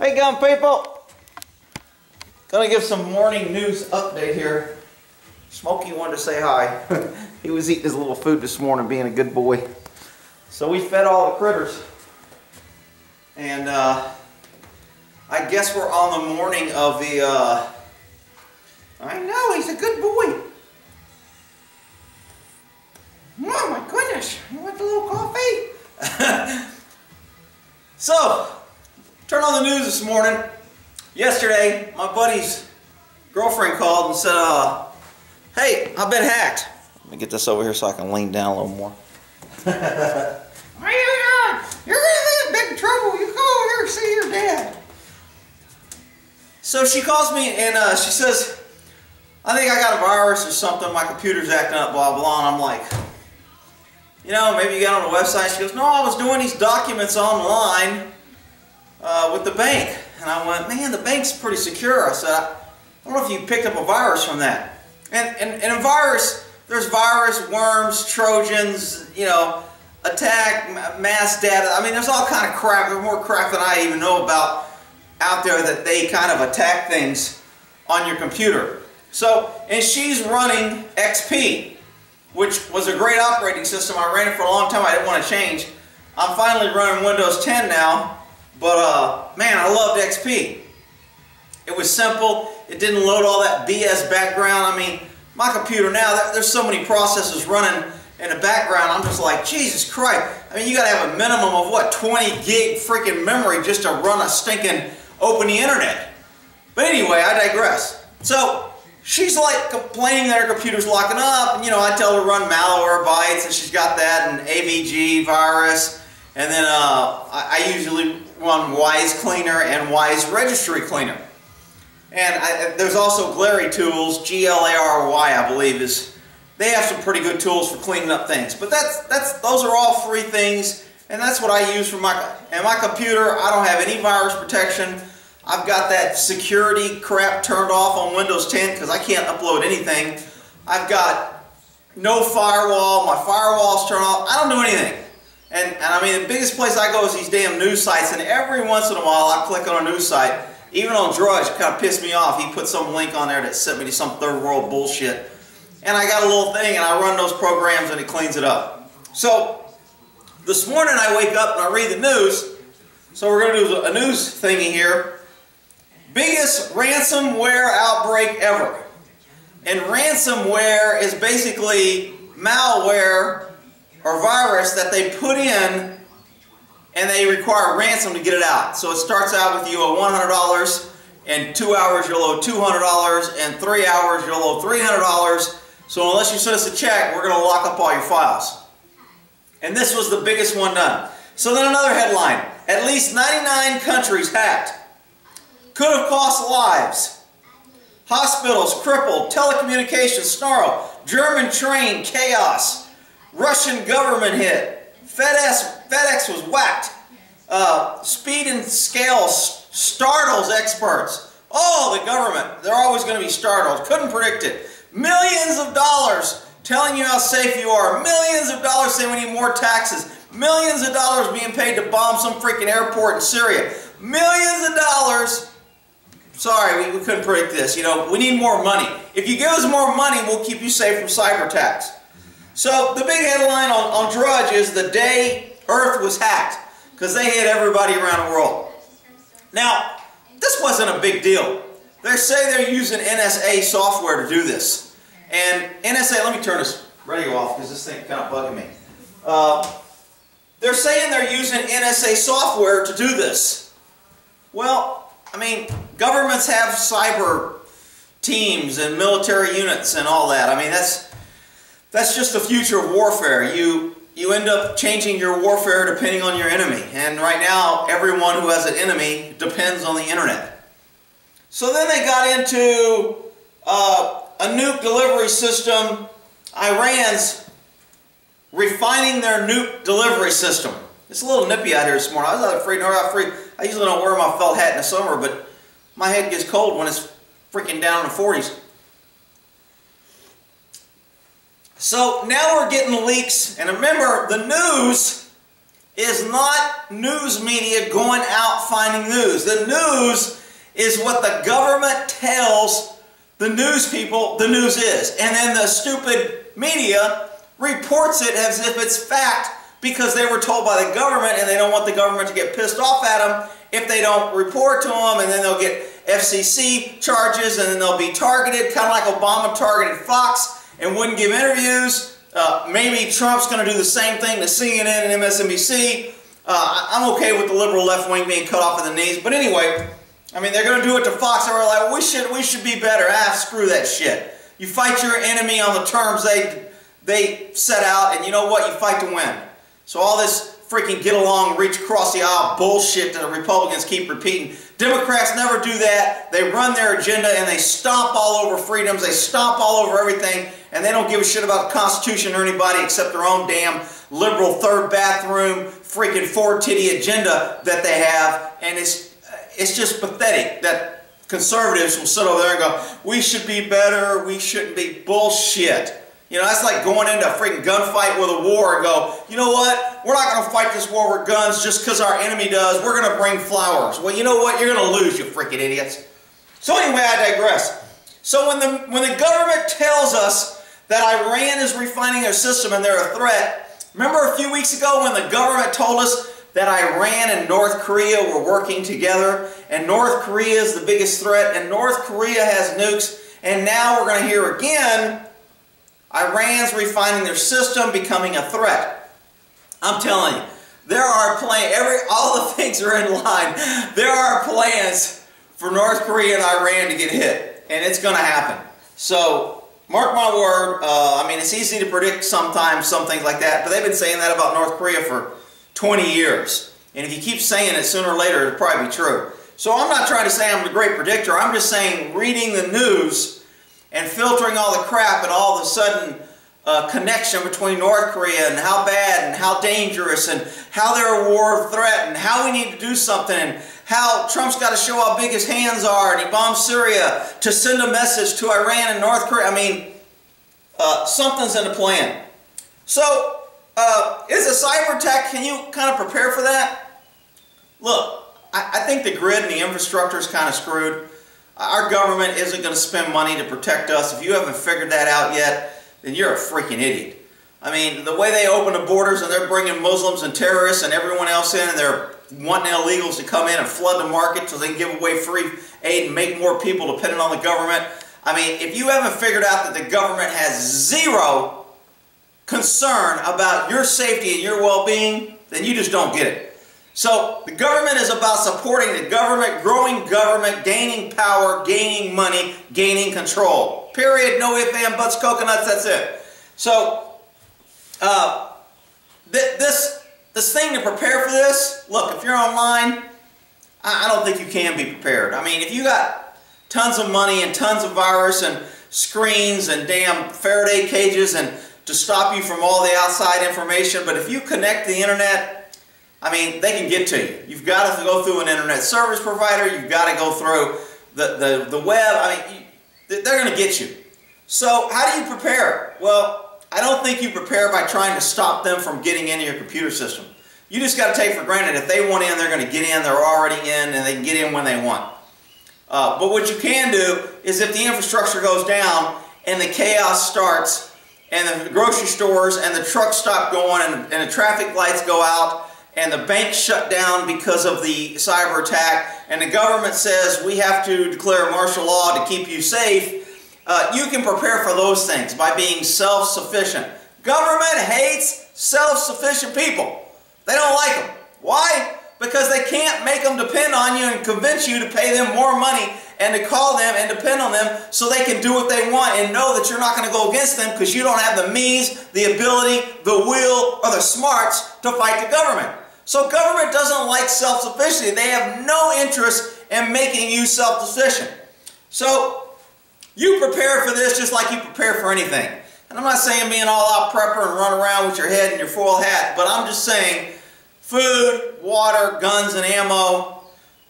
Hey gun people! Gonna give some morning news update here. Smokey wanted to say hi. He was eating his little food this morning, being a good boy. So we fed all the critters. And I guess we're on the morning of the, I know, he's a good boy. Oh my goodness, you want a little coffee? So, turn on the news this morning. Yesterday, my buddy's girlfriend called and said, hey, I've been hacked. Let me get this over here so I can lean down a little more. What are you doing? You're in big trouble. You come over here and see your dad. So she calls me and she says, I think I got a virus or something. My computer's acting up, blah, blah. And I'm like, you know, maybe you got on the website. She goes, no, I was doing these documents online with the bank. And I went, man, the bank's pretty secure. I said, I don't know if you picked up a virus from that. And a virus, there's virus, worms, Trojans, you know, attack, mass data. I mean, there's all kind of crap. There's more crap than I even know about out there that they kind of attack things on your computer. So, and she's running XP, which was a great operating system. I ran it for a long time. I didn't want to change. I'm finally running Windows 10 now, but man, I loved XP. It was simple. It didn't load all that BS background. I mean, my computer now, there's so many processes running in the background. I'm just like, Jesus Christ. I mean, you got to have a minimum of what, 20 gig freaking memory just to run a stinking open the internet. But anyway, I digress. So she's like complaining that her computer's locking up, and you know, I tell her to run malware bytes, and she's got that, and AVG virus, and then I usually run Wise Cleaner and Wise Registry Cleaner. And there's also Glary Tools, Glary, I believe, they have some pretty good tools for cleaning up things. But those are all free things, and that's what I use for my computer. I don't have any virus protection. I've got that security crap turned off on Windows 10 because I can't upload anything. I've got no firewall. My firewall's turned off. I don't do anything. And I mean, the biggest place I go is these damn news sites, and every once in a while I click on a news site. Even on Drudge, it kind of pissed me off. He put some link on there that sent me to some third world bullshit. And I got a little thing, and I run those programs, and it cleans it up. So, this morning I wake up and I read the news. So we're going to do a news thingy here. Biggest ransomware outbreak ever. And ransomware is basically malware or virus that they put in and they require ransom to get it out. So it starts out with you owe $100, and 2 hours you'll owe $200, and 3 hours you'll owe $300. So unless you send us a check, we're going to lock up all your files. And this was the biggest one done. So then another headline, at least 99 countries hacked. Could have cost lives. Hospitals crippled, telecommunications snarl, German train chaos, Russian government hit, FedEx was whacked, speed and scale startles experts. Oh, the government, they're always going to be startled, couldn't predict it. Millions of dollars telling you how safe you are, millions of dollars saying we need more taxes, millions of dollars being paid to bomb some freaking airport in Syria, millions of dollars. Sorry, we couldn't predict this. You know, we need more money. If you give us more money, we'll keep you safe from cyber attacks. So the big headline on Drudge is the day Earth was hacked, because they hit everybody around the world. Now, this wasn't a big deal. They say they're using NSA software to do this. And NSA, let me turn this radio off because this thing kind of bugging me. They're saying they're using NSA software to do this. Well, I mean, governments have cyber teams and military units and all that. I mean, that's just the future of warfare. You end up changing your warfare depending on your enemy. And right now, everyone who has an enemy depends on the internet. So then they got into a nuke delivery system. Iran's refining their nuke delivery system. It's a little nippy out here this morning. I was not afraid, I usually don't wear my felt hat in the summer, but my head gets cold when it's freaking down in the 40s. So now we're getting leaks, and remember, the news is not news media going out finding news. The news is what the government tells the news people the news is. And then the stupid media reports it as if it's fact because they were told by the government, and they don't want the government to get pissed off at them if they don't report to them, and then they'll get FCC charges, and then they'll be targeted, kind of like Obama targeted Fox and wouldn't give interviews. Maybe Trump's going to do the same thing to CNN and MSNBC. I'm okay with the liberal left wing being cut off at the knees, but anyway, I mean, they're going to do it to Fox. They were like, we should be better. Screw that shit. You fight your enemy on the terms they set out, and you know what? You fight to win. So all this freaking get along, reach across the aisle bullshit that the Republicans keep repeating. Democrats never do that. They run their agenda and they stomp all over freedoms. They stomp all over everything, and they don't give a shit about the Constitution or anybody except their own damn liberal third bathroom freaking four titty agenda that they have. And it's just pathetic that conservatives will sit over there and go, we should be better, we shouldn't be. Bullshit. You know, that's like going into a freaking gunfight with a war and go, you know what, we're not going to fight this war with guns just because our enemy does. We're going to bring flowers. Well, you know what, you're going to lose, you freaking idiots. So anyway, I digress. So when the government tells us that Iran is refining their system and they're a threat, remember a few weeks ago when the government told us that Iran and North Korea were working together, and North Korea is the biggest threat, and North Korea has nukes, and now we're going to hear again Iran's refining their system, becoming a threat. I'm telling you, there are plans, all the things are in line. There are plans for North Korea and Iran to get hit, and it's going to happen. So, mark my word, I mean, it's easy to predict sometimes some things like that, but they've been saying that about North Korea for 20 years. And if you keep saying it, sooner or later it'll probably be true. So I'm not trying to say I'm the great predictor. I'm just saying reading the news and filtering all the crap and all of a sudden connection between North Korea and how bad and how dangerous and how they're a war threat and how we need to do something and how Trump's got to show how big his hands are and he bombed Syria to send a message to Iran and North Korea. I mean, something's in the plan. So, is a cyber attack, can you kind of prepare for that? Look, I think the grid and the infrastructure is kind of screwed. Our government isn't going to spend money to protect us. If you haven't figured that out yet, then you're a freaking idiot. I mean, the way they open the borders and they're bringing Muslims and terrorists and everyone else in, and they're wanting illegals to come in and flood the market so they can give away free aid and make more people dependent on the government. I mean, if you haven't figured out that the government has zero concern about your safety and your well-being, then you just don't get it. So the government is about supporting the government, growing government, gaining power, gaining money, gaining control. Period. No ifs, ands, buts, coconuts. That's it. So this thing to prepare for this, look, if you're online, I don't think you can be prepared. I mean, if you got tons of money and tons of virus and screens and damn Faraday cages and to stop you from all the outside information, but if you connect the internet, I mean, they can get to you. You've got to go through an internet service provider. You've got to go through the web. I mean, they're going to get you. So how do you prepare? Well, I don't think you prepare by trying to stop them from getting into your computer system. You just got to take for granted if they want in, they're going to get in. They're already in, and they can get in when they want. But what you can do is if the infrastructure goes down and the chaos starts and the grocery stores and the trucks stop going and the traffic lights go out and the banks shut down because of the cyber attack, and the government says we have to declare martial law to keep you safe, you can prepare for those things by being self-sufficient. Government hates self-sufficient people. They don't like them. Why? Because they can't make them depend on you and convince you to pay them more money and to call them and depend on them so they can do what they want and know that you're not going to go against them because you don't have the means, the ability, the will, or the smarts to fight the government. So government doesn't like self-sufficiency. They have no interest in making you self-sufficient. So you prepare for this just like you prepare for anything. And I'm not saying being all-out prepper and run around with your head and your foil hat, but I'm just saying food, water, guns, and ammo.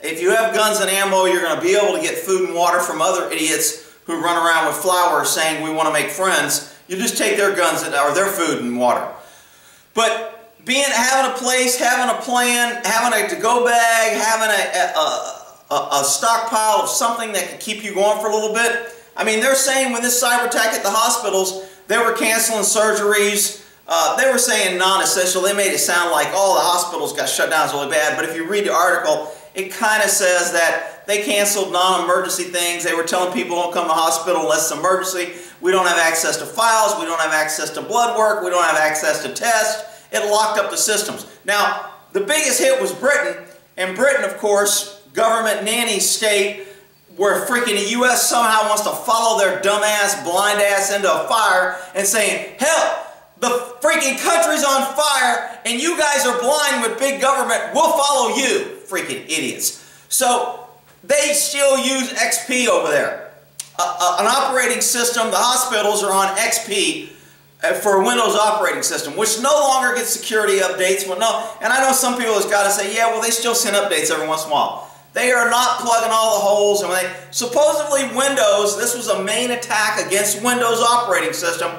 If you have guns and ammo, you're going to be able to get food and water from other idiots who run around with flowers saying we want to make friends. You just take their guns or their food and water. But having a place, having a plan, having a to-go bag, having a stockpile of something that can keep you going for a little bit. I mean, they're saying when this cyber attack at the hospitals, they were canceling surgeries. They were saying non-essential. They made it sound like all the hospitals got shut down. It's really bad. But if you read the article, it kind of says that they canceled non-emergency things. They were telling people don't come to the hospital unless it's emergency. We don't have access to files. We don't have access to blood work. We don't have access to tests. It locked up the systems. Now, the biggest hit was Britain. And Britain, of course, government nanny state, where freaking the U.S. somehow wants to follow their dumbass, blind ass into a fire and saying, hell, the freaking country's on fire and you guys are blind with big government, we'll follow you, freaking idiots. So they still use XP over there. An operating system, the hospitals are on XP for a Windows operating system, which no longer gets security updates. Well, no, and I know some people have got to say, yeah, well, they still send updates every once in a while. They are not plugging all the holes. And when supposedly Windows, this was a main attack against Windows operating system.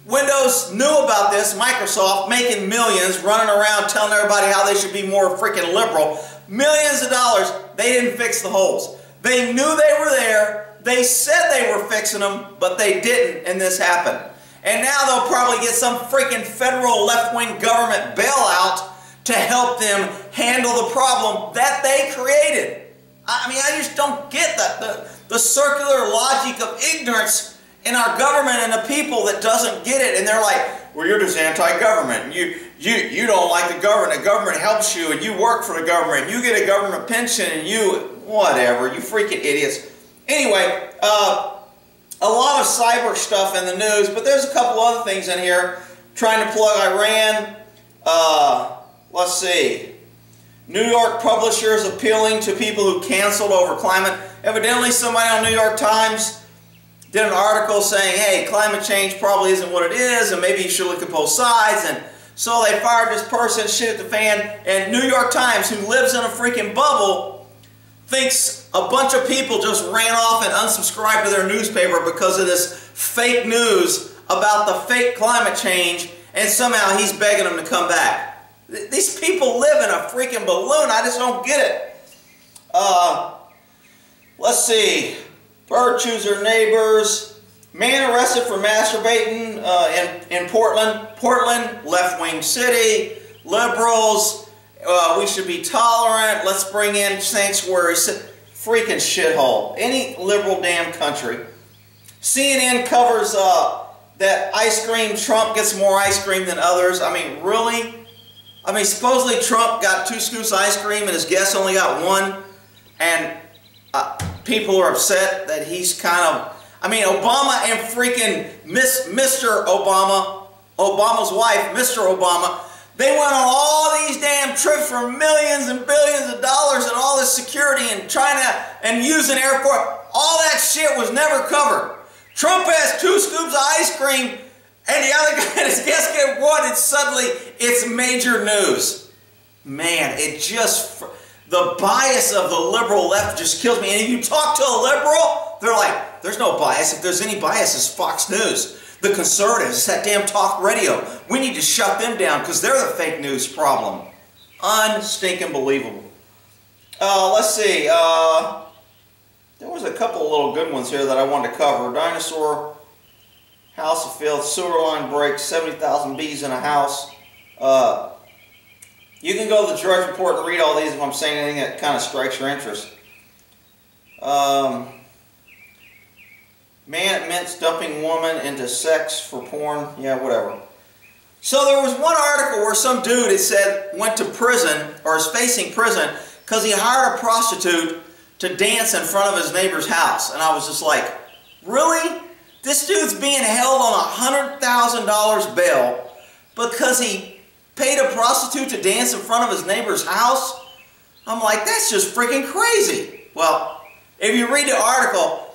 Windows knew about this, Microsoft, making millions, running around telling everybody how they should be more freaking liberal. Millions of dollars, they didn't fix the holes. They knew they were there, they said they were fixing them, but they didn't, and this happened. And now they'll probably get some freaking federal left-wing government bailout to help them handle the problem that they created. I mean, I just don't get that. The circular logic of ignorance in our government and the people that doesn't get it. And they're like, well, you're just anti-government. You don't like the government. The government helps you and you work for the government. You get a government pension and you, whatever, you freaking idiots. Anyway, a lot of cyber stuff in the news, but there's a couple other things in here. Trying to plug Iran. Let's see. New York publishers appealing to people who canceled over climate. Evidently somebody on New York Times did an article saying, hey, climate change probably isn't what it is, and maybe you should look at both sides. And so they fired this person, shit at the fan, and New York Times, who lives in a freaking bubble, thinks a bunch of people just ran off and unsubscribed to their newspaper because of this fake news about the fake climate change, and somehow he's begging them to come back. These people live in a freaking balloon. I just don't get it. Let's see. Bird chooser neighbors. Man arrested for masturbating in Portland. Portland, left-wing city. Liberals. We should be tolerant. Let's bring in sanctuary. Freaking shithole. Any liberal damn country. CNN covers that ice cream. Trump gets more ice cream than others. I mean, really? I mean, supposedly Trump got 2 scoops of ice cream and his guests only got 1. And people are upset that he's kind of... I mean, Obama and freaking Mr. Obama, Obama's wife, Mr. Obama, they went on all these damn trips for millions and billions of dollars and all this security and trying to... and using airport. All that shit was never covered. Trump has 2 scoops of ice cream and the other guy and his guest get 1, and suddenly it's major news. Man, it just... the bias of the liberal left just kills me. And if you talk to a liberal, they're like, there's no bias. If there's any bias, it's Fox News. The conservatives, it's that damn talk radio. We need to shut them down because they're the fake news problem. Unstinking believable. Let's see. There was a couple of little good ones here that I wanted to cover. Dinosaur... House of Filth, sewer line breaks, 70,000 bees in a house. You can go to the Drudge Report and read all these if I'm saying anything that kind of strikes your interest. Man admits dumping woman into sex for porn. Yeah, whatever. So there was one article where some dude, it said, went to prison, or is facing prison, because he hired a prostitute to dance in front of his neighbor's house. And I was just like, really? This dude's being held on $100,000 bail because he paid a prostitute to dance in front of his neighbor's house? I'm like, that's just freaking crazy. Well, if you read the article,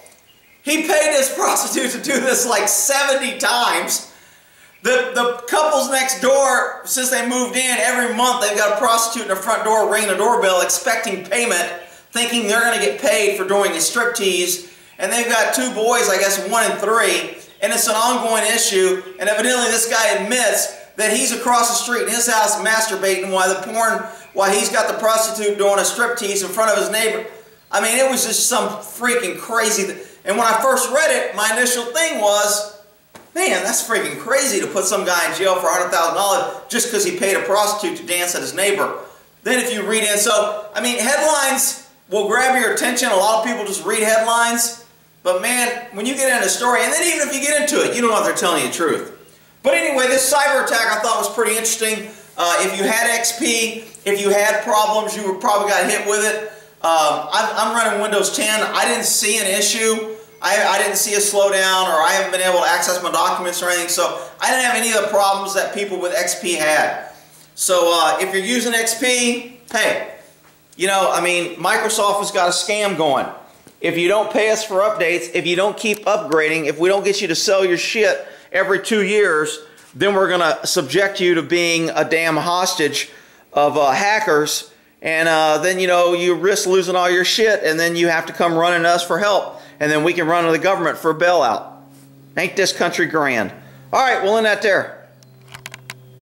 he paid this prostitute to do this like 70 times. The couples next door, since they moved in, every month they've got a prostitute in the front door ringing the doorbell expecting payment, thinking they're going to get paid for doing a striptease. And they've got 2 boys, I guess 1 and 3, and it's an ongoing issue. And evidently this guy admits that he's across the street in his house masturbating while he's got the prostitute doing a striptease in front of his neighbor. I mean, it was just some freaking crazy. And when I first read it, my initial thing was, man, that's freaking crazy to put some guy in jail for $100,000 just because he paid a prostitute to dance at his neighbor. Then if you read in, so, I mean, headlines will grab your attention. A lot of people just read headlines. But man, when you get into the story, and then even if you get into it, you don't know if they're telling you the truth. But anyway, this cyber attack I thought was pretty interesting. If you had XP, if you had problems, you probably got hit with it. I'm running Windows 10. I didn't see an issue. I didn't see a slowdown, or I haven't been able to access my documents or anything. So I didn't have any of the problems that people with XP had. So if you're using XP, hey, you know, I mean, Microsoft has got a scam going. If you don't pay us for updates, if you don't keep upgrading, if we don't get you to sell your shit every 2 years, then we're going to subject you to being a damn hostage of hackers. And then, you know, you risk losing all your shit, and then you have to come running to us for help. And then we can run to the government for a bailout. Ain't this country grand? All right, we'll end that there.